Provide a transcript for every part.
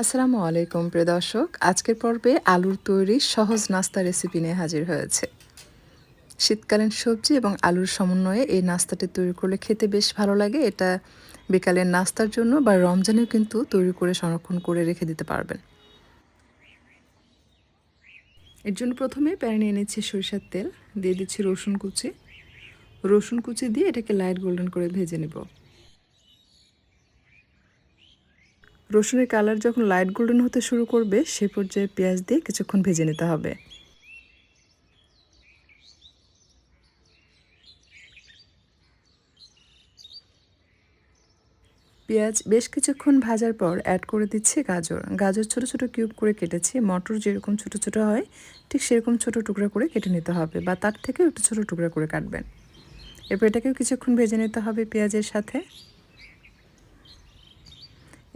আসসালামু আলাইকুম প্রিয় দর্শক, আজকের পর্বে আলুর তৈরি সহজ নাস্তা রেসিপি নিয়ে হাজির হয়েছে। শীতকালীন সবজি এবং আলুর সমন্বয়ে এই নাস্তাটি তৈরি করলে খেতে বেশ ভালো লাগে। এটা বিকালের নাস্তার জন্য বা রমজানেও কিন্তু তৈরি করে সংরক্ষণ করে রেখে দিতে পারবেন। এর জন্য প্রথমে প্যানে নিয়ে নিচ্ছি সরিষার তেল, দিয়ে দিচ্ছি রসুন কুচি। রসুন কুচি দিয়ে এটাকে লাইট গোল্ডেন করে ভেজে নেব। রসুনের কালার যখন লাইট গোল্ডেন হতে শুরু করবে সে পর্যায়ে পেঁয়াজ দিয়ে কিছুক্ষণ ভেজে নিতে হবে। পেঁয়াজ বেশ কিছুক্ষণ ভাজার পর অ্যাড করে দিচ্ছি গাজর। গাজর ছোট ছোট কিউব করে কেটেছি। মটর যেরকম ছোট ছোট হয় ঠিক সেরকম ছোট টুকরা করে কেটে নিতে হবে, বা তার থেকেও একটু ছোট টুকরা করে কাটবেন। এরপর এটাকেও কিছুক্ষণ ভেজে নিতে হবে পেঁয়াজের সাথে।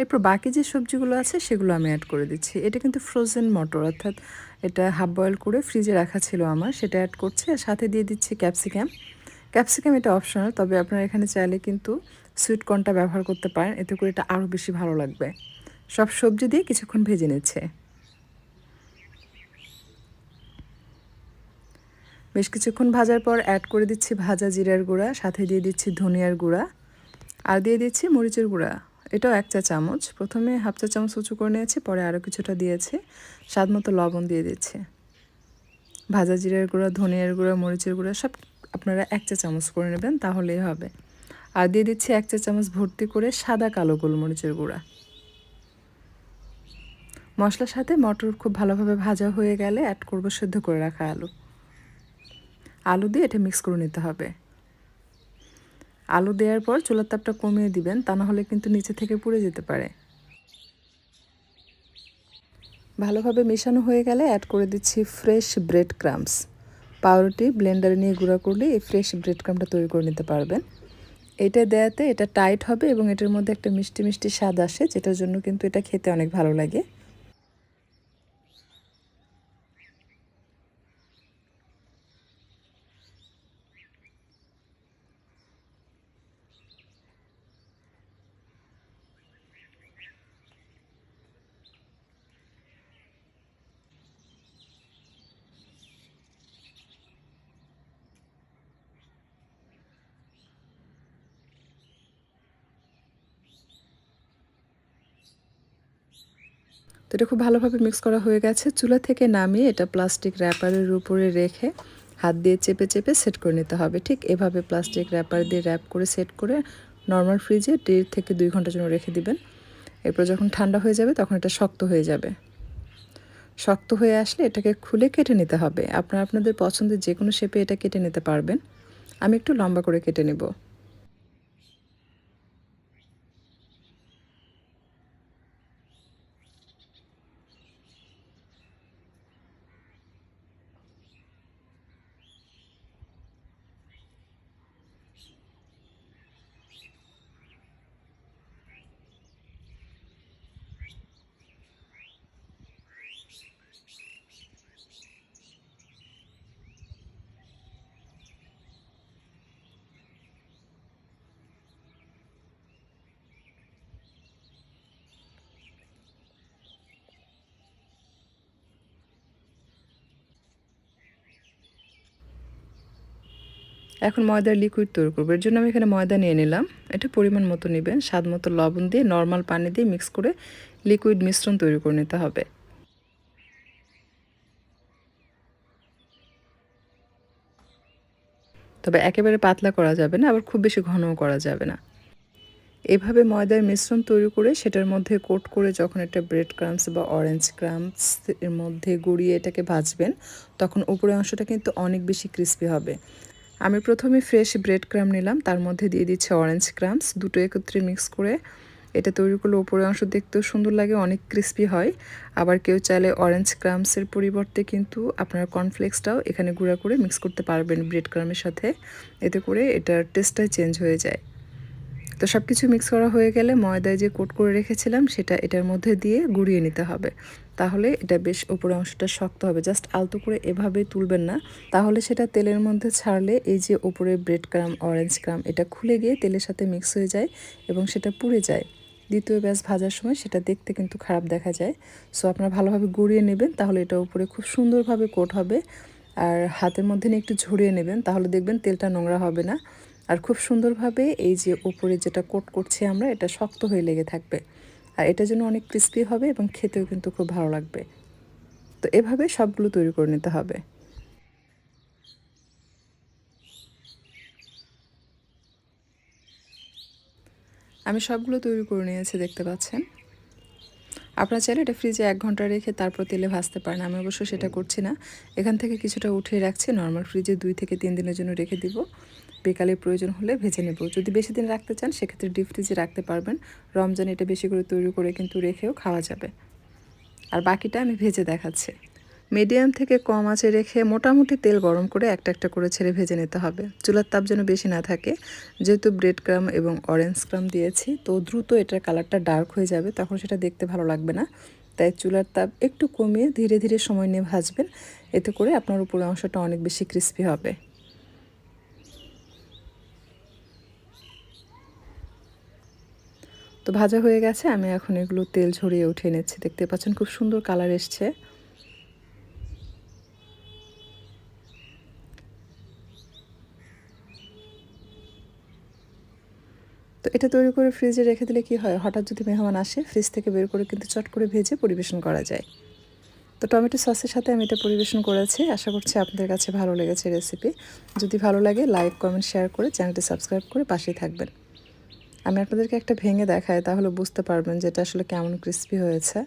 এরপর বাকি যে সবজিগুলো আছে সেগুলো আমি অ্যাড করে দিচ্ছি। এটা কিন্তু ফ্রোজেন মটর, অর্থাৎ এটা হাফ বয়েল করে ফ্রিজে রাখা ছিল আমার, সেটা অ্যাড করছি। আর সাথে দিয়ে দিচ্ছি ক্যাপসিকাম। ক্যাপসিকাম এটা অপশনাল, তবে আপনারা এখানে চাইলে কিন্তু সুইট কর্নটা ব্যবহার করতে পারেন, এতে করে এটা আরও বেশি ভালো লাগবে। সব সবজি দিয়ে কিছুক্ষণ ভেজে নিচ্ছে। বেশ কিছুক্ষণ ভাজার পর অ্যাড করে দিচ্ছি ভাজা জিরার গুঁড়া, সাথে দিয়ে দিচ্ছি ধনিয়ার গুঁড়া, আর দিয়ে দিচ্ছি মরিচের গুঁড়া। এটাও 1 চা চামচ। প্রথমে হাফ চা চামচ উঁচু করে নিয়েছি, পরে আরও কিছুটা দিয়েছি। স্বাদ মতো লবণ দিয়ে দিচ্ছি। ভাজা জিরার গুঁড়া, ধনিয়ার গুঁড়া, মরিচের গুঁড়া সব আপনারা 1 চা চামচ করে নেবেন, তাহলেই হবে। আর দিয়ে দিচ্ছি 1 চা চামচ ভর্তি করে সাদা কালো গোলমরিচের গুঁড়া। মশলার সাথে মটর খুব ভালোভাবে ভাজা হয়ে গেলে অ্যাড করব সেদ্ধ করে রাখা আলু। আলু দিয়ে এটা মিক্স করে নিতে হবে। আলু দেওয়ার পর চুলার তাপটা কমিয়ে দিবেন, তা না হলে কিন্তু নিচে থেকে পুড়ে যেতে পারে। ভালোভাবে মেশানো হয়ে গেলে অ্যাড করে দিচ্ছি ফ্রেশ ব্রেড ক্রাম্বস। পাউরুটি ব্লেন্ডারে নিয়ে গুঁড়া করলে এই ফ্রেশ ব্রেড ক্রাম্বটা তৈরি করে নিতে পারবেন। এটা দেওয়াতে এটা টাইট হবে এবং এটার মধ্যে একটা মিষ্টি মিষ্টি স্বাদ আসে, যেটার জন্য কিন্তু এটা খেতে অনেক ভালো লাগে। তো এটা খুব ভালোভাবে মিক্স করা হয়ে গেছে। চুলা থেকে নামিয়ে এটা প্লাস্টিক র্যাপারের উপরে রেখে হাত দিয়ে চেপে চেপে সেট করে নিতে হবে। ঠিক এভাবে প্লাস্টিক র্যাপার দিয়ে র্যাপ করে সেট করে নর্মাল ফ্রিজে 1.5 থেকে 2 ঘন্টার জন্য রেখে দিবেন। এরপর যখন ঠান্ডা হয়ে যাবে তখন এটা শক্ত হয়ে যাবে। শক্ত হয়ে আসলে এটাকে খুলে কেটে নিতে হবে। আপনারা আপনাদের পছন্দের যে কোনো শেপে এটা কেটে নিতে পারবেন। আমি একটু লম্বা করে কেটে নেব। এখন ময়দার লিকুইড তৈরি করবো। এর জন্য আমি এখানে ময়দা নিয়ে নিলাম। এটা পরিমাণ মতো নেবেন। স্বাদ মতো লবণ দিয়ে নর্মাল পানি দিয়ে মিক্স করে লিকুইড মিশ্রণ তৈরি করে নিতে হবে। তবে একেবারে পাতলা করা যাবে না, আবার খুব বেশি ঘনও করা যাবে না। এভাবে ময়দার মিশ্রণ তৈরি করে সেটার মধ্যে কোট করে যখন একটা ব্রেড ক্রাম্বস বা অরেঞ্জ ক্রাম্বস এর মধ্যে গড়িয়ে এটাকে ভাজবেন, তখন উপরের অংশটা কিন্তু অনেক বেশি ক্রিস্পি হবে। আমি প্রথমে ফ্রেশ ব্রেড ক্রাম্ব নিলাম, তার মধ্যে দিয়ে দিচ্ছি অরেঞ্জ ক্রাম্বস। দুটো একত্রে মিক্স করে এটা তৈরি করলে উপরের অংশ দেখতেও সুন্দর লাগে, অনেক ক্রিস্পি হয়। আবার কেউ চাইলে অরেঞ্জ ক্রাম্বসের পরিবর্তে কিন্তু আপনারা কর্নফ্লেক্সটাও এখানে গুঁড়া করে মিক্স করতে পারবেন ব্রেড ক্রাম্বের সাথে। এতে করে এটার টেস্টটাই চেঞ্জ হয়ে যায়। তো সব কিছু মিক্স করা হয়ে গেলে ময়দায় যে কোট করে রেখেছিলাম সেটা এটার মধ্যে দিয়ে গুঁড়িয়ে নিতে হবে। তাহলে এটা বেশ উপরের অংশটা শক্ত হবে। জাস্ট আলতো করে এভাবে তুলবেন না, তাহলে সেটা তেলের মধ্যে ছাড়লে এই যে উপরে ব্রেড ক্রাম্ব, অরেঞ্জ ক্রাম্ব এটা খুলে গিয়ে তেলের সাথে মিক্স হয়ে যায় এবং সেটা পুড়ে যায়। দ্বিতীয় ব্যাচ ভাজার সময় সেটা দেখতে কিন্তু খারাপ দেখা যায়। সো আপনারা ভালোভাবে গুঁড়িয়ে নেবেন, তাহলে এটা উপরে খুব সুন্দরভাবে কোট হবে। আর হাতের মধ্যে নিয়ে একটু ঝরিয়ে নেবেন, তাহলে দেখবেন তেলটা নোংরা হবে না। আর খুব সুন্দরভাবে এই যে উপরে যেটা কোট করছি আমরা, এটা শক্ত হয়ে লেগে থাকবে। আর এটার জন্য অনেক ক্রিস্পি হবে এবং খেতেও কিন্তু খুব ভালো লাগবে। তো এভাবে সবগুলো তৈরি করে নিতে হবে। আমি সবগুলো তৈরি করে নিয়েছি, দেখতে পাচ্ছেন। আপনারা চাইলে এটা ফ্রিজে 1 ঘন্টা রেখে তারপর তেলে ভাজতে পারেন। আমি অবশ্য সেটা করছি না। এখান থেকে কিছুটা উঠিয়ে রাখছি, নর্মাল ফ্রিজে 2 থেকে 3 দিনের জন্য রেখে দিব। বিকালে প্রয়োজন হলে ভেজে নেব। যদি বেশি দিন রাখতে চান সেক্ষেত্রে ডিপ ফ্রিজে রাখতে পারবেন। রমজানে এটা বেশি করে তৈরি করে কিন্তু রেখেও খাওয়া যাবে। আর বাকিটা আমি ভেজে দেখাচ্ছি। মিডিয়াম থেকে কম আঁচে রেখে মোটামুটি তেল গরম করে একটা একটা করে ছেড়ে ভেজে নিতে হবে। চুলার তাপ যেন বেশি না থাকে। যেহেতু ব্রেড ক্রাম্ব এবং অরেঞ্জ ক্রাম্ব দিয়েছি, তো দ্রুত এটার কালারটা ডার্ক হয়ে যাবে, তখন সেটা দেখতে ভালো লাগবে না। তাই চুলার তাপ একটু কমিয়ে ধীরে ধীরে সময় নিয়ে ভাজবেন। এতে করে আপনার উপরের অংশটা অনেক বেশি ক্রিস্পি হবে। তো ভাজা হয়ে গেছে, আমি এখন এগুলো তেল ঝরিয়ে উঠিয়ে নিচ্ছি। দেখতে পাচ্ছেন খুব সুন্দর কালার এসছে। তো এটা তৈরি করে ফ্রিজে রেখে দিলে কি হয়, হঠাৎ যদি মেহমান আসে ফ্রিজ থেকে বের করে কিন্তু চট করে ভেজে পরিবেশন করা যায়। তো টমেটো সসের সাথে আমি এটা পরিবেশন করেছি। আশা করছি আপনাদের কাছে ভালো লেগেছে রেসিপি। যদি ভালো লাগে লাইক, কমেন্ট, শেয়ার করে চ্যানেলটি সাবস্ক্রাইব করে পাশেই থাকবেন। আমি আপনাদেরকে একটা ভেঙে দেখাই, তাহলে বুঝতে পারবেন যে এটা আসলে কেমন ক্রিস্পি হয়েছে।